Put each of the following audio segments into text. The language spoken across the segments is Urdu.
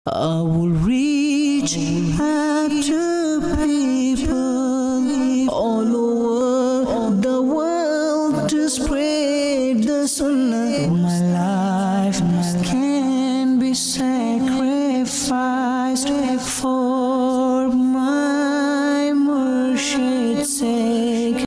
I will reach out to people all over the world to spread the sunnah. My life can be sacrificed for my Murshid's sake.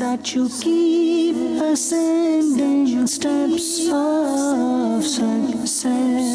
That you keep ascending steps of success,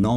9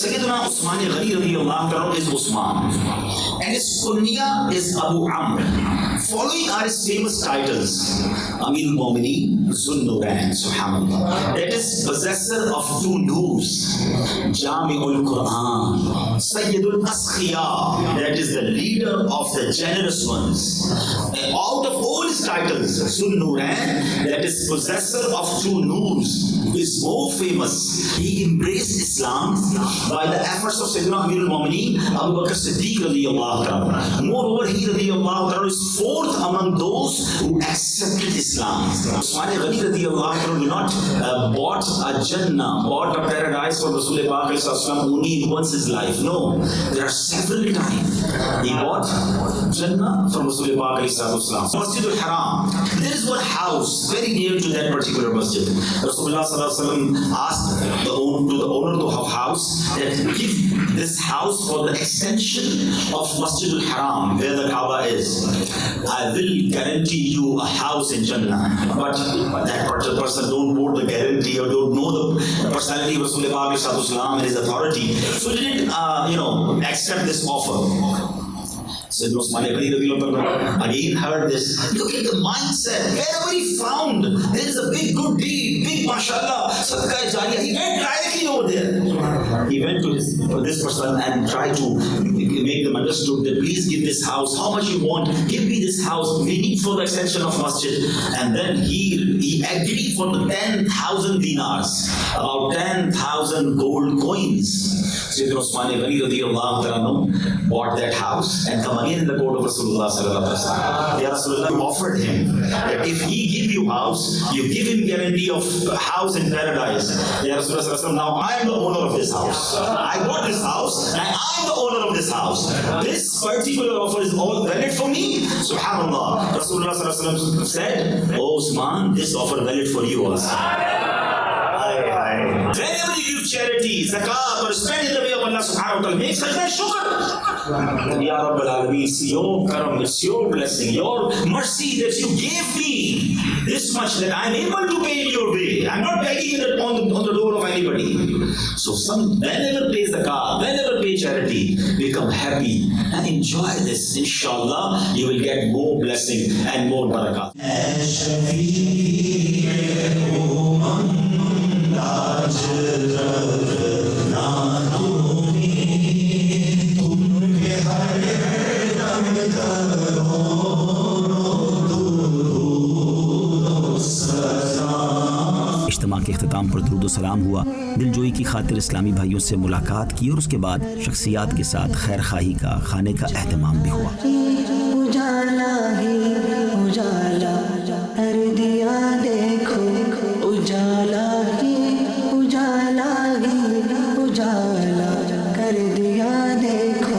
Sayyidina Usman Ghani radiyallahu anhu is Usman, and his kunya is Abu Amr. Following are his famous titles: Amir al-Mu'minin, Zun-Nurayn, subhanallah, that is possessor of 2 noors, Jami'ul Quran, Sayyidul Asqiya, that is the leader of the generous ones. And out of all his titles, Zun-Nurayn, that is possessor of 2 noors, is more famous. He embraced Islam by the efforts of Sayyidina Amir al-Mu'minin, Abu Bakr Siddiq radiyallahu ta'ala. Moreover, he radiyallahu ta'ala is 4th among those who accepted Islam. Usman Ghani radiyallahu ta'ala did not bought a Jannah, bought a paradise for Rasulullah Pak only once his life. No, there are several times he bought Jannah from Rasulullah Pak. Masjid al-Haram, there is one house very near to that particular masjid. Rasulullah asked the owner of the house that give this house for the extension of Masjid al-Haram where the Kaaba is. I will guarantee you a house in Jannah. But that particular person don't want the guarantee or don't know the personality of Rasulullah and his authority, so he didn't accept this offer. Sayyidina Usman again heard this. Look at the mindset. Wherever he found there is a big good deed, big mashallah, sadaqah jariyah, he went directly over there. He went to this person and tried to make them understood that please give this house. How much you want? Give me this house. We need for the extension of masjid. And then he agreed for the 10,000 dinars, about 10,000 gold coins. Sayyidina Usman radiyallahu ta'ala bought that house and come again in the court of Rasulullah sallallahu alaihi wasallam. Ya Rasulullah, you offered him that if he give you house, you give him guarantee of house in paradise. Ya Rasulullah sallallahu alaihi wasallam, now I am the owner of this house. I bought this house and I am the owner of this house. This particular offer is all valid for me. Subhanallah. Rasulullah sallallahu alaihi wasallam said, "Oh Usman, this offer valid for you also." Whenever you give charity, zakat, or spend in the way of Allah subhanahu wa ta'ala, make sajda shukr. Ya Rabbal Alameen, it's your karam, it's your blessing, your mercy that you gave me this much that I'm able to pay in your way. I'm not begging it on the door of anybody. So whenever pay zakat, whenever pay charity, become happy and enjoy this. Inshallah, you will get more blessing and more barakat. اجتماع کے اختتام پر درود و سلام ہوا، دلجوئی کی خاطر اسلامی بھائیوں سے ملاقات کی اور اس کے بعد شخصیات کے ساتھ خیر خواہی کا کھانے کا اہتمام بھی ہوا۔ اجالا ہی اجالا کر دیا دیکھو، اجالا ہی اجالا ہی اجالا کر دیا دیکھو۔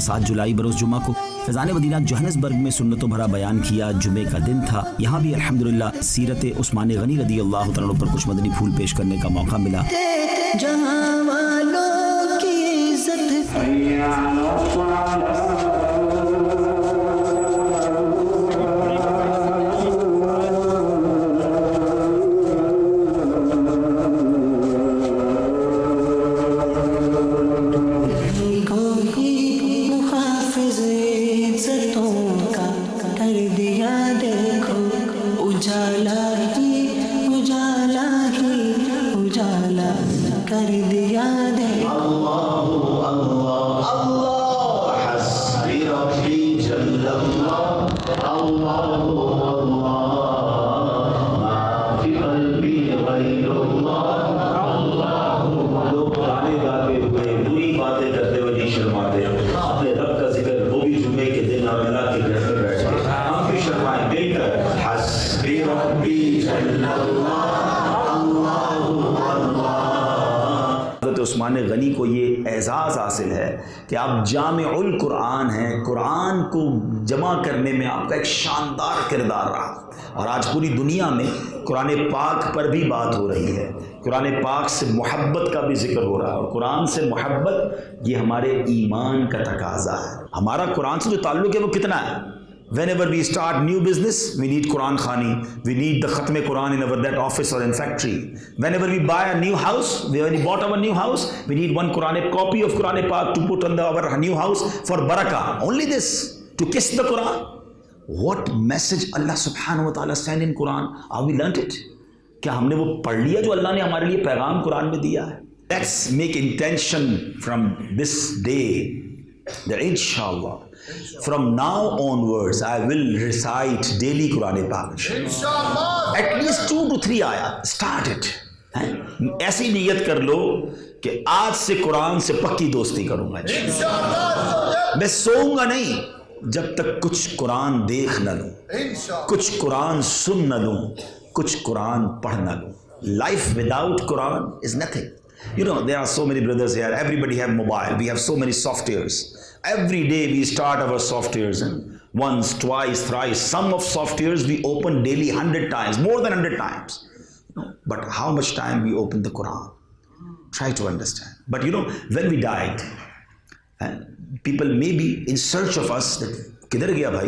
7 جولائی بروز جمعہ کو فیضان مدینہ جوہانسبرگ میں سنتوں بھرا بیان کیا، جمعے کا دن تھا۔ یہاں بھی الحمدللہ سیرت عثمان غنی رضی اللہ تعالیٰ عنہ پر کچھ مدنی پھول پیش کرنے کا موقع ملا۔ جہاں والوں کی عزت عثمان غنی کو یہ اعزاز حاصل ہے کہ آپ جامع القرآن ہیں، قرآن کو جمع کرنے میں آپ کا ایک شاندار کردار رہا، اور آج پوری دنیا میں قرآن پاک پر بھی بات ہو رہی ہے، قرآن پاک سے محبت کا بھی ذکر ہو رہا ہے، اور قرآن سے محبت یہ ہمارے ایمان کا تقاضا ہے۔ ہمارا قرآن سے جو تعلق ہے وہ کتنا ہے؟ Whenever we start new business, we need Quran Khani. We need the Khatme Quran in our that office or in factory. Whenever we buy a new house, when we bought our new house, we need one Quranic copy of Quran Pak to put on our new house for barakah. Only this, to kiss the Quran. What message Allah subhanahu wa ta'ala sent in Quran? Have we learnt it? کیا ہم نے وہ پڑھ لیا جو اللہ نے ہمارے لیے پیغام قرآن میں دیا ہے؟ Let's make intention from this day that inshallah from now onwards I will recite daily Quran Pak. At least 2 to 3 ayat. Start it. ایسی نیت کر لو کہ آج سے قرآن سے پکی دوستی کروں گا، میں سوؤں گا نہیں جب تک کچھ قرآن دیکھ نہ لوں، کچھ قرآن سن نہ لوں، کچھ قرآن پڑھ نہ لوں۔ Life without Quran is nothing. You know, there are so many brothers here. Everybody have mobile. We have so many softwares. Every day we start our softwares, and once, twice, thrice. Some of softwares we open daily 100 times, more than 100 times. But how much time we open the Quran? Try to understand. But you know, when we died, people may be in search of us that kidhar gaya bhai?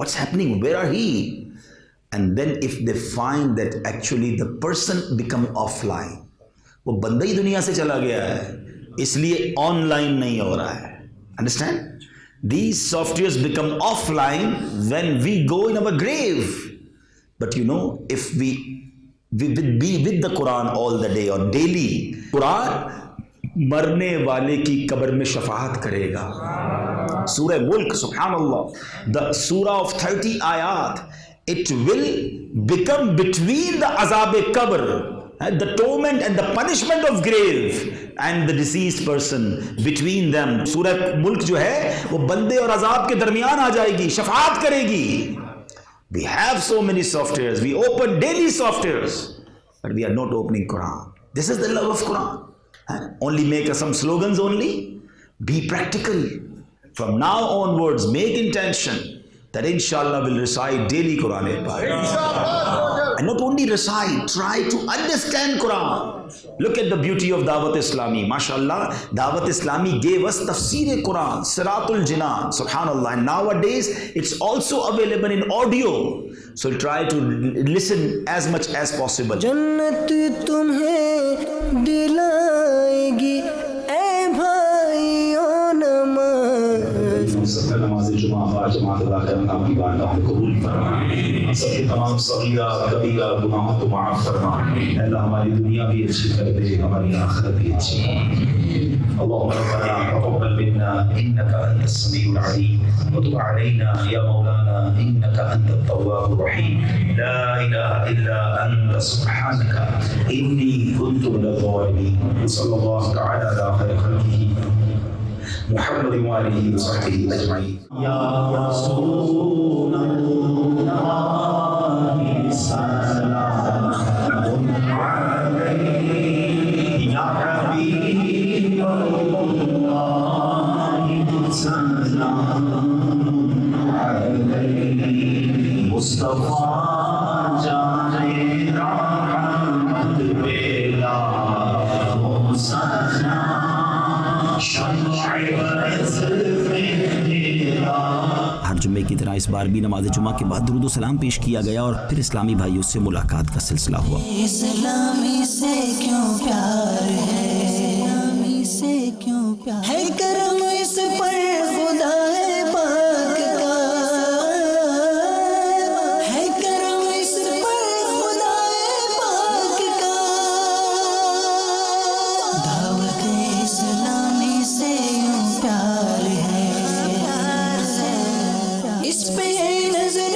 What's happening? Where are he? And then if they find that actually the person become offline, وہ بندہ ہی دنیا سے چلا گیا ہے، اس لیے آن لائن نہیں ہو رہا ہے. Understand? These softwares become offline when we go in our grave. But you know, if we be with the Quran all the day or daily, قرآن مرنے والے کی قبر میں شفاعت کرے گا. سورہ ملک، سبحان اللہ، the surah of 30 ayat, it will become between the azab qabr, the torment and the punishment of grave and the deceased person, between them. سورہ ملک جو ہے وہ بندے اور عذاب کے درمیان آ جائے گی، شفاعت کرے گی. We have so many softwares. We open daily softwares, but we are not opening Quran. This is the love of Quran. Only make some slogans only. Be practical. From now onwards, make intention that inshallah will recite daily Quran. And not only recite, try to understand Quran. Look at the beauty of Dawat Islami. MashaAllah, Dawat Islami gave us Tafsir Quran, Siratul Jinan, Subhanallah. And nowadays, it's also available in audio. So try to listen as much as possible. جنت تمہیں دلائے گی اے بھائیو نماز. نماز جمعہ جماعت ادا کرنا آپ کی بارگاہ میں قبول فرمائے. سب کے تمام صغیرہ کبیرہ گناہوں کو معاف فرمائے. اللہ ہماری دنیا بھی اچھی کر دے، ہماری آخرت بھی اچھی. اللهم ربنا تقبل منا انك انت السميع العليم وتب علينا يا مولانا انك انت التواب الرحيم. لا اله الا انت سبحانك اني كنت من الظالمين. صلى الله تعالى على خير خلقه محمد وآله وصحبه أجمعين. يا رسول الله سلام عليك يا حبيب الله سلام عليك مصطفى جان رحمت بلا حسنا ہر جمعے کی طرح اس بار بھی نماز جمعہ کے بعد درود و سلام پیش کیا گیا اور پھر اسلامی بھائیوں سے ملاقات کا سلسلہ ہوا. اسلامی سے کیوں پیار ہے، اسلامی سے کیوں پیار ہے، کرم اس پر خدا ہے پاک کا، ہے کرم اس پر خدا ہے پاک کا. دعوت اسلامی سے یوں پیار ہے، اس پہ نظر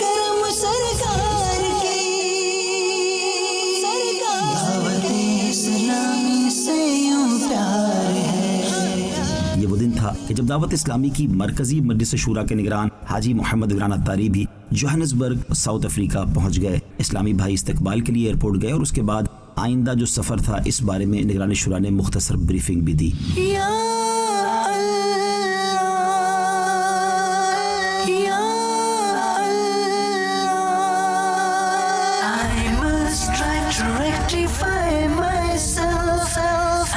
کرم سرکار کی. دعوت اسلامی سے یوں پیار ہے. یہ وہ دن تھا کہ جب دعوت اسلامی کی مرکزی مجلس شورا کے نگران حاجی محمد عمران اتاری بھی جوہانسبرگ ساؤتھ افریقہ پہنچ گئے. اسلامی بھائی استقبال کے لیے ایئرپورٹ گئے اور اس کے بعد آئندہ جو سفر تھا اس بارے میں نگران شورا نے مختصر بریفنگ بھی دی. یا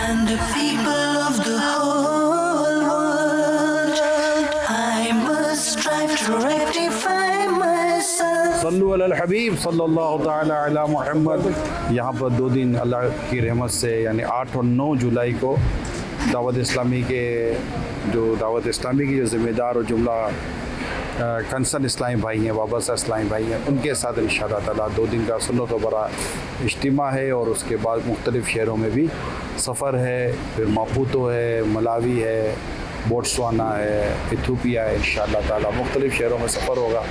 and the people of the whole world, I must strive to rectify myself. صلو علی الحبیب صلی اللہ تعالی علی محمد. یہاں پر 2 دن اللہ کی رحمت سے یعنی 8 اور 9 جولائی کو دعوت اسلامی کے جو ذمہ دار اور جملہ کنسرن اسلامی بھائی ہیں، وابستہ اسلامی بھائی ہیں، ان کے ساتھ انشاءاللہ تعالیٰ 2 دن کا سنت و برا اجتماع ہے اور اس کے بعد مختلف شہروں میں بھی سفر ہے. پھر ماپوتو ہے، ملاوی ہے، بوٹسوانا ہے، ایتھوپیا ہے. انشاءاللہ تعالیٰ مختلف شہروں میں سفر ہوگا.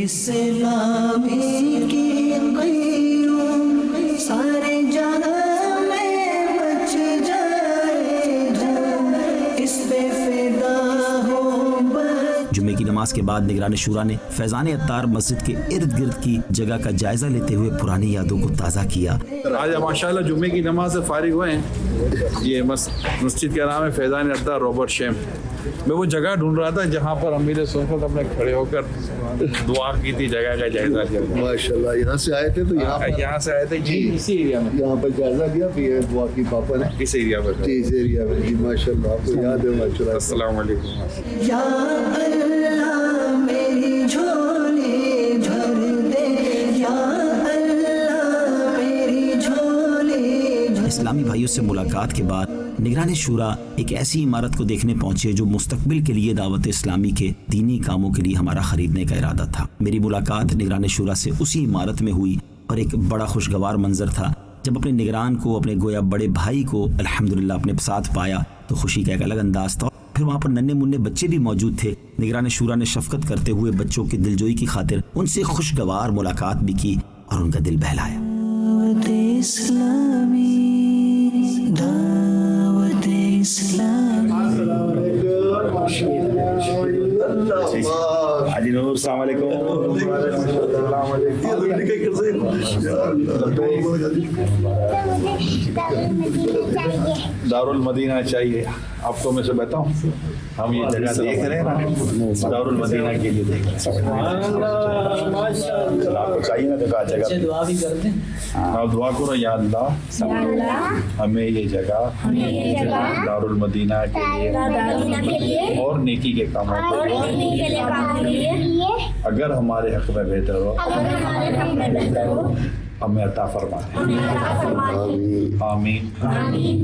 اسلامی کی قیوم سارے جہاں میں مچ جائے جو اس پہ فدا ہو. جمعے کی نماز کے بعد نگران شورا نے فیضان عطار مسجد کے ارد گرد کی جگہ کا جائزہ لیتے ہوئے پرانی یادوں کو تازہ کیا. آج ماشاءاللہ جمعے کی نماز سے فارغ ہوئے ہیں. یہ مسجد کا نام ہے فیضان عطار روبرٹ شیم. میں وہ جگہ ڈھونڈ رہا تھا جہاں پر امیر سنت اپنے کھڑے ہو کر دعا کی تھی، جگہ کا جائزہ لیا. ماشاءاللہ یہاں سے آئے تھے تو یہاں سے آئے تھے جی، اسی ایریا میں یہاں پر جائزہ لیا. پھر دعا کی پاپا نے اس ایریا پر. جی اس ایریا میں. جی ماشاءاللہ آپ کو یاد ہے. ماشاءاللہ. السلام علیکم. یا اللہ میری جھولی بھر دے، یا اللہ میری جھولی. اسلامی بھائیوں سے ملاقات کے بعد نگران شورا ایک ایسی عمارت کو دیکھنے پہنچے جو مستقبل کے لیے دعوت اسلامی کے دینی کاموں کے لیے ہمارا خریدنے کا ارادہ تھا۔ میری ملاقات نگران شورا سے اسی عمارت میں ہوئی اور ایک بڑا خوشگوار منظر تھا جب اپنے نگران کو، اپنے گویا بڑے بھائی کو الحمدللہ اپنے ساتھ پایا تو خوشی کا ایک الگ انداز تھا۔ پھر وہاں پر ننھے منھے بچے بھی موجود تھے۔ نگران شورا نے شفقت کرتے ہوئے بچوں کی دلجوئی کی خاطر ان سے خوشگوار ملاقات بھی کی اور ان کا دل بہلایا۔ دعوت اسلامی، دعوت اسلامی۔ حاجی نور السلام علیکم۔ دارالمدینہ چاہیے آپ کو، میں سے بتاؤں ہم یہ جگہ دیکھ رہے ہیں نا، دارالمدینہ کے لیے دیکھ رہے ہیں، آپ کو چاہیے نا جگہ جگہ دعا بھی کرتے ہیں۔ آپ دعا کرو یا اللہ ہمیں یہ جگہ دارالمدینہ کے لیے اور نیکی کے کاموں کے لیے اگر ہمارے حق میں بہتر ہو ہمیں عطا فرمائے، آمین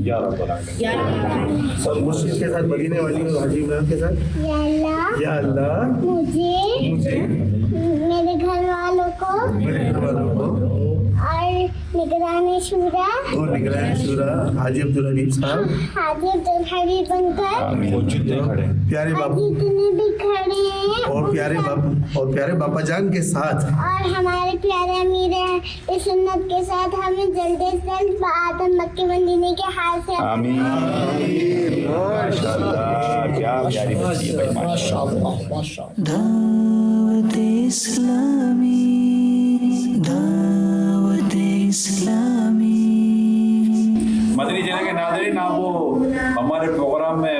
یا رب العالمین۔ سب مسجد کے ساتھ مدینے والی حاجی عمران کے ساتھ، یا اللہ مجھے میرے گھر والوں کو اور نگران شورا حاجی عبدالحبیب صاحب، حاجی عبدالحبیب بن کر پیارے باپو جتنے بھی کھڑے ہیں اور پیارے باپا جان کے ساتھ اور ہمارے پیارے امیر سنت کے ساتھ ہمیں جلد از جلد آدم مکے مدینے کے حال سے آمین۔ ماشاءاللہ کیا پیاری بچی ہے بھائی، ماشاءاللہ۔ دعوت اسلامی، دعوت اسلامی۔ مدنی چینل کے ناظرین، آپ وہ ہمارے پروگرام میں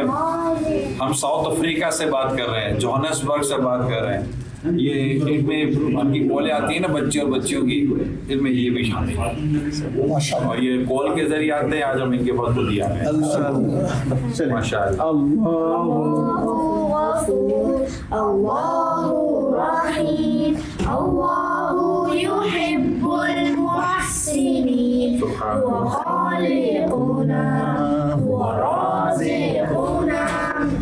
ہم ساؤتھ افریقہ سے بات کر رہے ہیں، جوہانسبرگ سے بات کر رہے ہیں۔ یہ ان میں ان کی کالیں آتی ہیں نا بچے اور بچیوں کی، ان میں یہ بھی شامل ہے اور یہ کال کے ذریعے آتے ہیں۔ آج ہم ان کے پاس خود ہی آ رہے ہیں ماشاء اللہ۔ اللہ رحیم، اللہ یحب المحسنین، هو خالقنا ورازقنا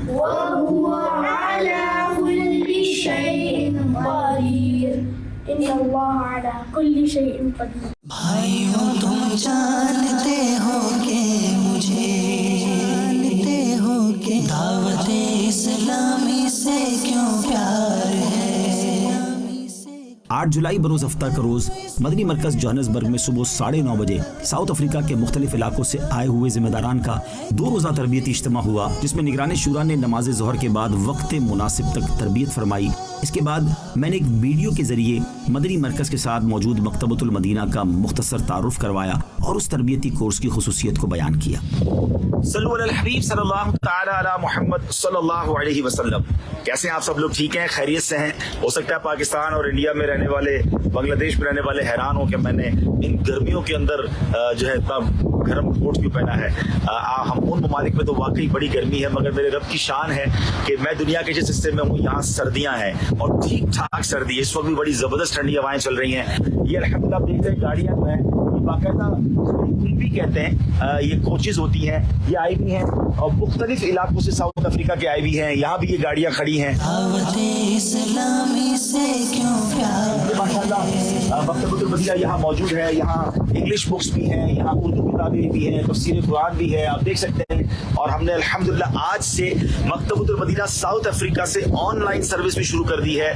وهو على كل شيء قدیر، ان اللہ على كل شيء قدیر۔ بھائیوں تم جانتے ہو کہ مجھے جانتے ہو کہ دعوت اسلامی سے کیوں پیار ہے۔ 8 جولائی بروز ہفتہ کا روز مدنی مرکز جوہانسبرگ میں صبح 9:30 بجے ساؤتھ افریقہ کے مختلف علاقوں سے آئے ہوئے ذمہ داران کا 2 روزہ تربیتی اجتماع ہوا، جس میں نگران شورا نے نماز ظہر کے بعد وقت مناسب تک تربیت فرمائی۔ اس کے بعد میں نے ایک ویڈیو کے ذریعے مدنی مرکز کے ساتھ موجود مکتبۃ المدینہ کا مختصر تعارف کروایا اور اس تربیتی کورس کی خصوصیت کو بیان کیا۔ صلو علی الحبیب صلی اللہ تعالی علی محمد صلی اللہ علیہ وسلم۔ کیسے ہیں آپ سب لوگ؟ ٹھیک ہیں، خیریت سے ہیں؟ ہو سکتا ہے پاکستان اور انڈیا میں رہنے والے، بنگلہ دیش میں رہنے والے حیران ہوں کہ میں نے ان گرمیوں کے اندر جو ہے اتنا گرم کوٹ کیوں پہنا ہے۔ ہم ان ممالک میں تو واقعی بڑی گرمی ہے، مگر میرے رب کی شان ہے کہ میں دنیا کے جس حصے میں ہوں یہاں سردیاں ہیں اور ٹھیک ٹھاک سردی ہے۔ اس وقت بھی بڑی زبردست ٹھنڈی ہوائیں چل رہی ہیں۔ یہ الحمدللہ آپ دیکھتے ہیں گاڑیاں جو ہیں باقاعدہ بھی کہتے ہیں، یہ کوچز ہوتی ہیں، یہ آئی بھی ہیں اور مختلف علاقوں سے ساؤتھ افریقہ کے آئی بھی ہیں، یہاں بھی یہ گاڑیاں کھڑی ہیں۔ دعوت اسلامی سے کیوں پیار ماشاءاللہ مکتبۃ المدینہ یہاں موجود ہے، یہاں انگلش بکس بھی ہیں، یہاں اردو کتابیں بھی ہیں، تفسیر قرآن بھی ہے، آپ دیکھ سکتے ہیں۔ اور ہم نے الحمدللہ آج سے مکتبۃ المدینہ ساؤتھ افریقہ سے آن لائن سروس بھی شروع کر دی ہے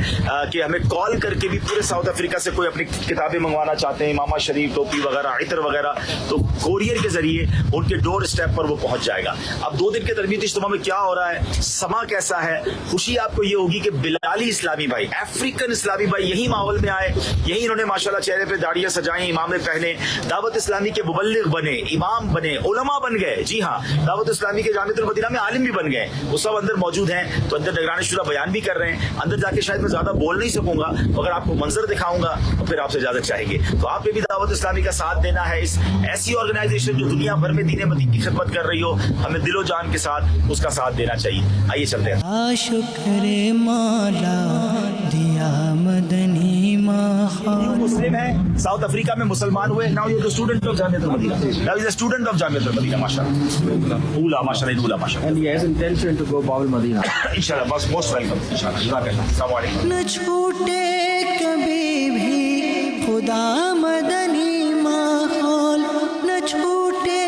کہ ہمیں کال کر کے بھی پورے ساؤتھ افریقہ سے کوئی اپنی کتابیں منگوانا چاہتے ہیں، امامہ شریف، ٹوپی وغیرہ، عطر وغیرہ، تو کوریئر کے ذریعے ان کے ڈور اسٹیپ پر وہ پہنچ جائے گا۔ اب 2 دن کے تربیتی اجتماع میں کیا ہو رہا ہے، سما کیسا ہے، خوشی آپ کو یہ ہوگی کہ بلالی اسلامی بھائی، افریقن اسلامی بھائی یہی ماحول میں آئے، یہی انہوں نے ماشاءاللہ چہرے پہ داڑیاں سجائیں، امامے پہنے، دعوت اسلامی کے مبلغ بنے، امام بنے، علماء بن گئے۔ جی ہاں، دعوت اسلامی کے جامعۃ المدینہ میں عالم بھی بن گئے، وہ سب اندر موجود ہیں۔ تو اندر نگران شورا بیان بھی کر رہے ہیں، اندر جا کے شاید میں زیادہ بول نہیں سکوں گا، مگر آپ کو منظر دکھاؤں گا اور پھر آپ سے اجازت چاہیں گے۔ تو آپ نے بھی دعوت اسلامی کا ساتھ دینا ہے، اس ایسی آرگنائزیشن جو دنیا بھر میں دین مدین کی خدمت کر رہی ہو، ہمیں دل و جان کے ساتھ اس کا ساتھ دینا چاہیے۔ آئیے چلتے ہیں۔ شکر مولا دیا مدنی ماحول۔ مسلم ہیں, ساؤتھ افریقہ میں مسلمان ہوئے. Now you are student of Jamiatul Madina. Now is a student of Jamiatul Madina. ماشاءاللہ اولا ماشاءاللہ اولا ماشاءاللہ. And he has intention to go Bab al-Madina. انشاءاللہ بس موسٹ ویلکم انشاءاللہ. جزاک اللہ. السلام علیکم. نہ چھوٹے کبھی بھی خدا مدنی ماحول, نہ چھوٹے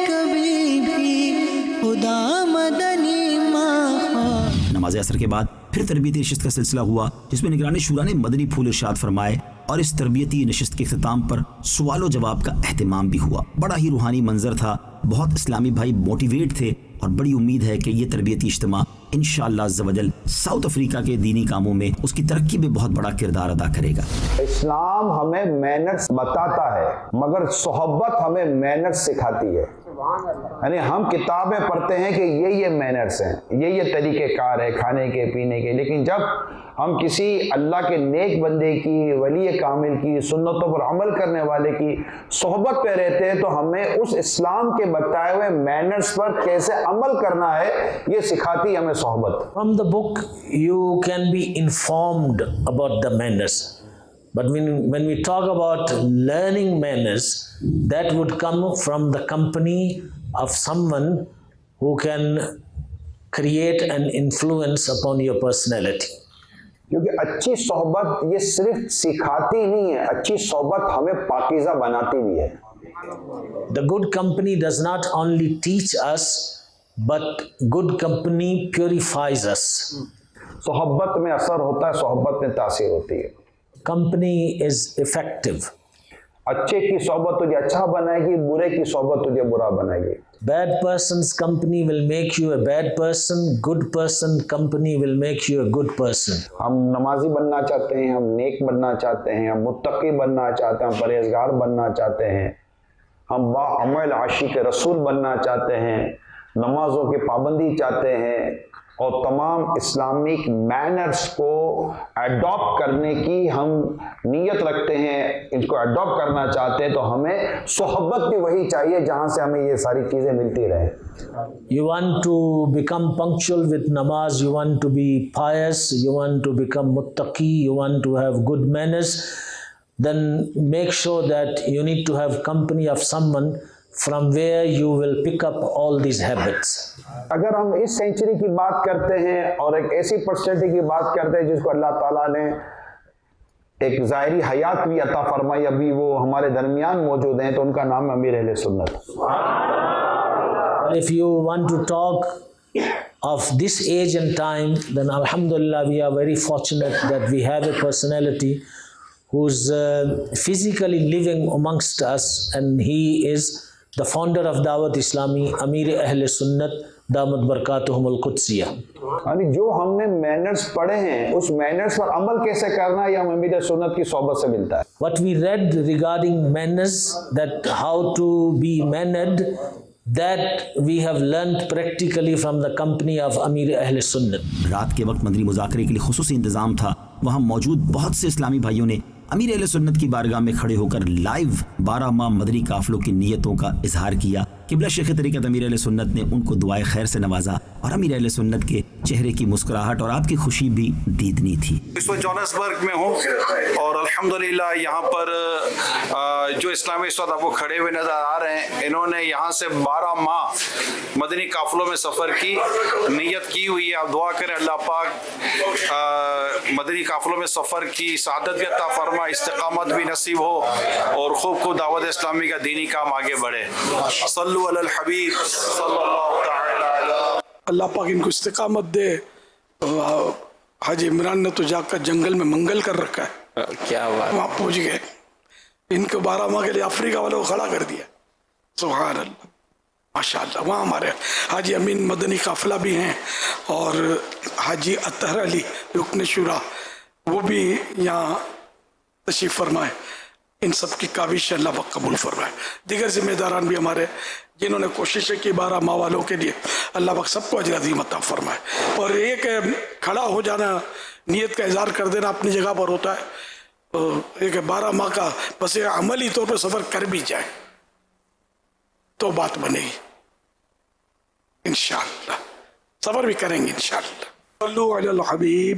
کبھی بھی خدا مدنی ماحول. نماز عصر کے بعد پھر تربیتی نشست کا سلسلہ ہوا, جس میں نگران شورا نے مدنی پھول ارشاد فرمائے, اور اس تربیتی نشست کے اختتام پر سوال و جواب کا اہتمام بھی ہوا. بڑا ہی روحانی منظر تھا, بہت اسلامی بھائی موٹیویٹ تھے, اور بڑی امید ہے کہ یہ تربیتی اجتماع انشاءاللہ عز و جل ساؤتھ افریقہ کے دینی کاموں میں اس کی ترقی میں بہت بڑا کردار ادا کرے گا. اسلام ہمیں مینرز بتاتا ہے, مگر صحبت ہمیں مینرز سکھاتی ہے. یعنی ہم کتابیں پڑھتے ہیں کہ یہ مینرز ہیں, یہ طریقہ کار ہے کھانے کے پینے کے, لیکن جب ہم کسی اللہ کے نیک بندے کی, ولی کامل کی, سنتوں پر عمل کرنے والے کی صحبت پہ رہتے ہیں تو ہمیں اس اسلام کے بتائے ہوئے مینرز پر کیسے عمل کرنا ہے یہ سکھاتی ہمیں صحبت. From the book you can be informed about the manners, but when we talk about learning manners, that would come from the company of someone who can create an influence upon your personality. کیونکہ اچھی صحبت یہ صرف سکھاتی نہیں ہے, اچھی صحبت ہمیں پاکیزہ بناتی بھی ہے. The good company does not only teach us, but good company purifies us. صحبت میں اثر ہوتا ہے, صحبت میں تاثیر ہوتی ہے. Company is effective. اچھے کی صحبت تجھے اچھا بنائے گی, برے کی صحبت تجھے برا بنائے گی. Bad person's company will make you a bad person. Good person company will make you a good person. ہم نمازی بننا چاہتے ہیں, ہم نیک بننا چاہتے ہیں, ہم متقی بننا چاہتے ہیں, ہم پرہیزگار بننا چاہتے ہیں, ہم باعمل عاشق رسول بننا چاہتے ہیں, نمازوں کی پابندی چاہتے ہیں, اور تمام اسلامک مینرز کو ایڈاپٹ کرنے کی ہم نیت رکھتے ہیں, ان کو ایڈاپٹ کرنا چاہتے ہیں, تو ہمیں صحبت بھی وہی چاہیے جہاں سے ہمیں یہ ساری چیزیں ملتی رہیں. You want to become punctual with namaz, you want to be pious, you want to become muttaqi, you want to have good manners, then make sure that you need to have company of someone from where you will pick up all these habits. اگر ہم اس سینچری کی بات کرتے ہیں اور ایک ایسی پرسنالٹی کی بات کرتے ہیں جس کو اللہ تعالیٰ نے ایک ظاہری حیات بھی عطا فرمائی, ابھی وہ ہمارے درمیان موجود ہیں, تو ان کا نام امیر اہل سنت. If you want to talk of this age and time, then alhamdulillah we are very fortunate that we have a personality who's physically living amongst us, and he is the founder of Dawat Islami, Amir Ahl Sunnat, دامت برکاتہم القدسیہ. یعنی جو ہم نے مینرز پڑھے ہیں اس مینرز پر عمل کیسے کرنا ہے یہ ہم امیر سنت کی صحبت سے ملتا ہے. What we read regarding manners, that how to be mannered, that we have learned practically from the company of Amir Ahl Sunnat. رات کے وقت مدنی مذاکرے کے لیے خصوصی انتظام تھا. وہاں موجود بہت سے اسلامی بھائیوں نے امیر اہل سنت کی بارگاہ میں کھڑے ہو کر لائیو 12 ماہ مدنی قافلوں کی نیتوں کا اظہار کیا. قبلہ شیخ طریقت امیر اہل سنت نے ان کو دعائے خیر سے نوازا, اور امیر اہل سنت کے چہرے کی مسکراہٹ اور آپ کی خوشی بھی دیدنی تھی. اس وقت جونسبرگ میں ہوں, اور الحمدللہ یہاں پر جو اسلامی اس وقت آپ کو کھڑے ہوئے نظر آ رہے ہیں, انہوں نے یہاں سے 12 ماہ مدنی قافلوں میں سفر کی نیت کی ہوئی ہے. آپ دعا کریں اللہ پاک مدنی قافلوں میں سفر کی سعادت بھی عطا فرما, استقامت بھی نصیب ہو, اور خوب دعوت اسلامی کا دینی کام آگے بڑھے. صلو علی الحبیب صلی اللہ تعالی علیہ. اللہ پاک ان کو استقامت دے. حاجی عمران نے تو جا کر جنگل میں منگل کر رکھا ہے, کیا بات. وہاں پہنچ گئے, ان کو 12 ماہ کے لیے افریقہ والوں کو کھڑا کر دیا. سبحان اللہ, ماشاء اللہ. وہاں ہمارے حاجی امین مدنی قافلہ بھی ہیں, اور حاجی اطہر علی رکن شورا وہ بھی یہاں تشریف فرمائے. ان سب کی کاوش اللہ پاک قبول فرمائے. دیگر ذمہ داران بھی ہمارے جنہوں نے کوششیں کی 12 ماہ والوں کے لیے, اللہ پاک سب کو اجر عظیم عطا فرمائے. اور ایک کھڑا ہو جانا, نیت کا اظہار کر دینا اپنی جگہ پر ہوتا ہے, ایک 12 ماہ کا بس عملی طور پر سفر کر بھی جائے تو بات بنے گی انشاءاللہ. سفر بھی کریں گے انشاءاللہ. صلو علی الحبیب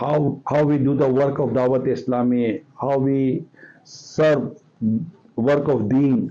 how we do the work of Dawat Islami, how we serve work of deen.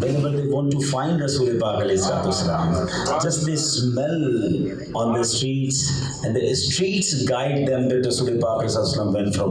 Whenever they want to find Rasul Pak ﷺ, just they smell on the streets, and the streets guide them that Rasul Pak ﷺ went from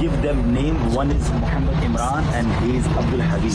give them name, one is Muhammad Imran and he is Abdul Habib.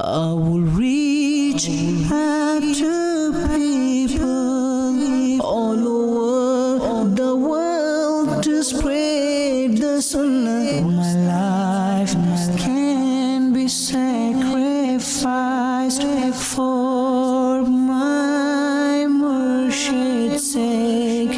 I will reach out to people all over the world to spread the sunnah. My life can be sacrificed for my Murshid's sake.